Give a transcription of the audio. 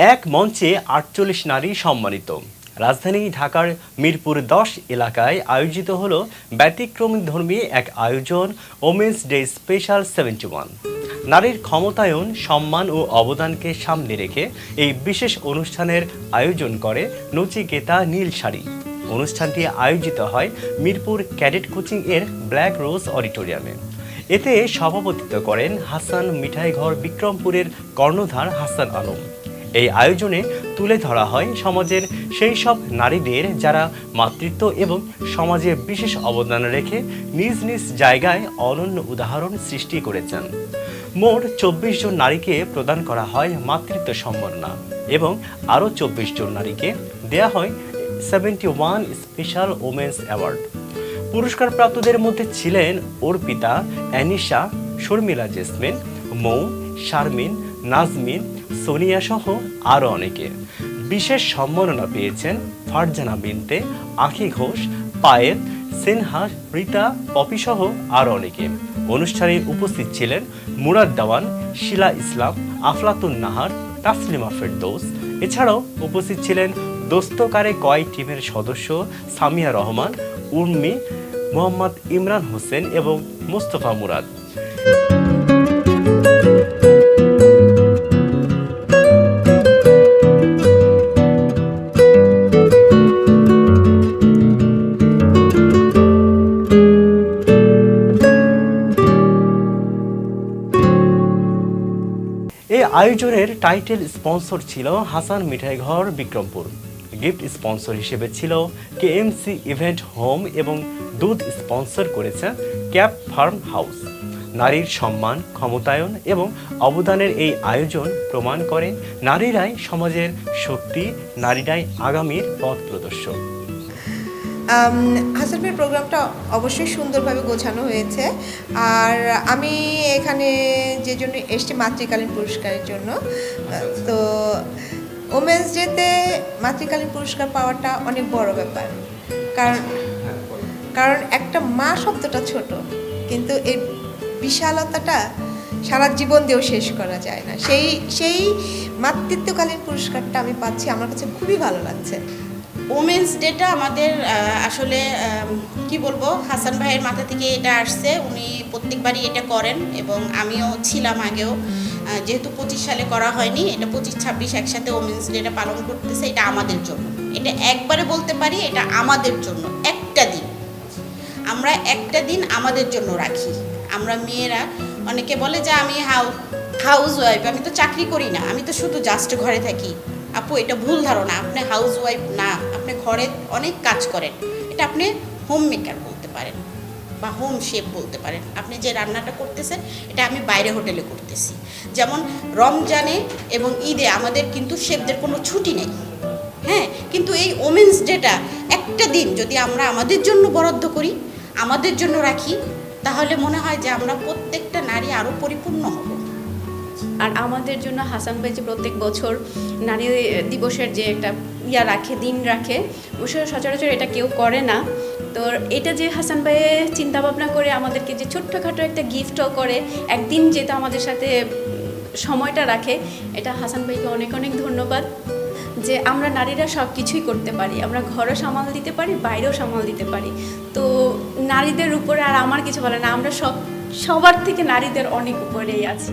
এক মঞ্চে ৪৮ নারী সম্মানিত। রাজধানী ঢাকার মিরপুর ১০ এলাকায় আয়োজিত হলো ব্যতিক্রমধর্মী এক আয়োজন ওমেন্স ডে স্পেশাল 71। নারীর ক্ষমতায়ন, সম্মান ও অবদানকে সামনে রেখে এই বিশেষ অনুষ্ঠানের আয়োজন করে নচিকেতা নীল শাড়ি। অনুষ্ঠানটি আয়োজিত হয় মিরপুর ক্যাডেট কোচিং এর ব্ল্যাক রোজ অডিটোরিয়ামে। এতে সভাপতিত্ব করেন হাসান মিঠাইঘর বিক্রমপুরের কর্ণধার হাসান আলম। এই আয়োজনে তুলে ধরা হয় সমাজের সেই সব নারীদের যারা মাতৃত্ব এবং সমাজে বিশেষ অবদান রেখে নিজ নিজ জায়গায় অনন্য উদাহরণ সৃষ্টি করেছেন। মোট ২৪ জন নারীকে প্রদান করা হয় মাতৃত্ব সম্মাননা এবং আরও ২৪ জন নারীকে দেয়া হয় 71 স্পেশাল ওমেন্স অ্যাওয়ার্ড। পুরস্কারপ্রাপ্তদের মধ্যে ছিলেন অর্পিতা, অ্যানিশা, শর্মিলা জেসমিন, মৌ, শারমিন, নাজমিন, সোনিয়া সহ আরও অনেকে। বিশেষ সম্মাননা পেয়েছেন ফারজানা বিনতে, আঁখি ঘোষ, পায়েল, সিনহা, রীতা, পপি সহ আরও অনেকে। অনুষ্ঠানে উপস্থিত ছিলেন মুরাদ দেওয়ান, শিলা ইসলাম, আফলাতুন নাহার, তাসলিমা ফেরদৌস। এছাড়াও উপস্থিত ছিলেন দোস্তকারে কয় টিমের সদস্য সামিয়া রহমান, উর্মি, মোহাম্মদ ইমরান হোসেন এবং মোস্তফা মুরাদ। এই আয়োজনের টাইটেল স্পন্সর ছিল হাসান মিঠাইঘর বিক্রমপুর। গিফট স্পন্সর হিসেবে ছিল কেএমসি ইভেন্ট হোম এবং দুধ স্পন্সর করেছে ক্যাপ ফার্ম হাউস। নারীর সম্মান, ক্ষমতায়ন এবং অবদানের এই আয়োজন প্রমাণ করে নারীরাই সমাজের শক্তি, নারীরাই আগামীর পথ প্রদর্শক। হাসান ভাইয়ের প্রোগ্রামটা অবশ্যই সুন্দরভাবে গোছানো হয়েছে। আর আমি এখানে যে জন্য এসছি মাতৃকালীন পুরস্কারের জন্য। তো ওমেন্স ডেতে মাতৃকালীন পুরস্কার পাওয়াটা অনেক বড় ব্যাপার। কারণ একটা মা শব্দটা ছোট, কিন্তু এর বিশালতাটা সারা জীবন দিয়েও শেষ করা যায় না। সেই মাতৃত্বকালীন পুরস্কারটা আমি পাচ্ছি, আমার কাছে খুবই ভালো লাগছে। ওমেন্স ডেটা আমাদের আসলে কি বলবো, হাসান ভাইয়ের মাথা থেকে এটা আসছে। উনি প্রত্যেকবারই এটা করেন এবং আমিও ছিলাম আগেও। যেহেতু ২৫ সালে করা হয়নি, এটা ২৫-২৬ একসাথে ওমেন্স ডেটা পালন করতেছে। এটা আমাদের জন্য, এটা একবারে বলতে পারি এটা আমাদের জন্য। একটা দিন আমরা একটা দিন আমাদের জন্য রাখি। আমরা মেয়েরা অনেকে বলে যে আমি হাউস ওয়াইফ, আমি তো চাকরি করি না, আমি তো শুধু জাস্ট ঘরে থাকি। আপু, এটা ভুল ধারণা। আপনি হাউস ওয়াইফ না, আপনি ঘরে অনেক কাজ করেন। এটা আপনি হোম মেকার বলতে পারেন বা হোম শেফ বলতে পারেন। আপনি যে রান্নাটা করতেছেন এটা আমি বাইরে হোটেলে করতেছি। যেমন রমজানে এবং ঈদে আমাদের কিন্তু শেফদের কোনো ছুটি নেই, হ্যাঁ। কিন্তু এই ওমেন্স ডেটা একটা দিন যদি আমরা আমাদের জন্য বরাদ্দ করি, আমাদের জন্য রাখি, তাহলে মনে হয় যে আমরা প্রত্যেকটা নারী আরও পরিপূর্ণ হব। আর আমাদের জন্য হাসান ভাই যে প্রত্যেক বছর নারী দিবসের যে একটা রাখে, দিন রাখে, সচরাচর এটা কেউ করে না। তো এটা যে হাসান ভাই চিন্তা ভাবনা করে আমাদেরকে যে ছোট্টখাটো একটা গিফটও করে, একদিন যেটা আমাদের সাথে সময়টা রাখে, এটা হাসান ভাইকে অনেক অনেক ধন্যবাদ। যে আমরা নারীরা সব কিছুই করতে পারি, আমরা ঘরও সামাল দিতে পারি, বাইরেও সামাল দিতে পারি। তো নারীদের উপরে আর আমার কিছু বলে না, আমরা সবার থেকে নারীদের অনেক উপরেই আছি।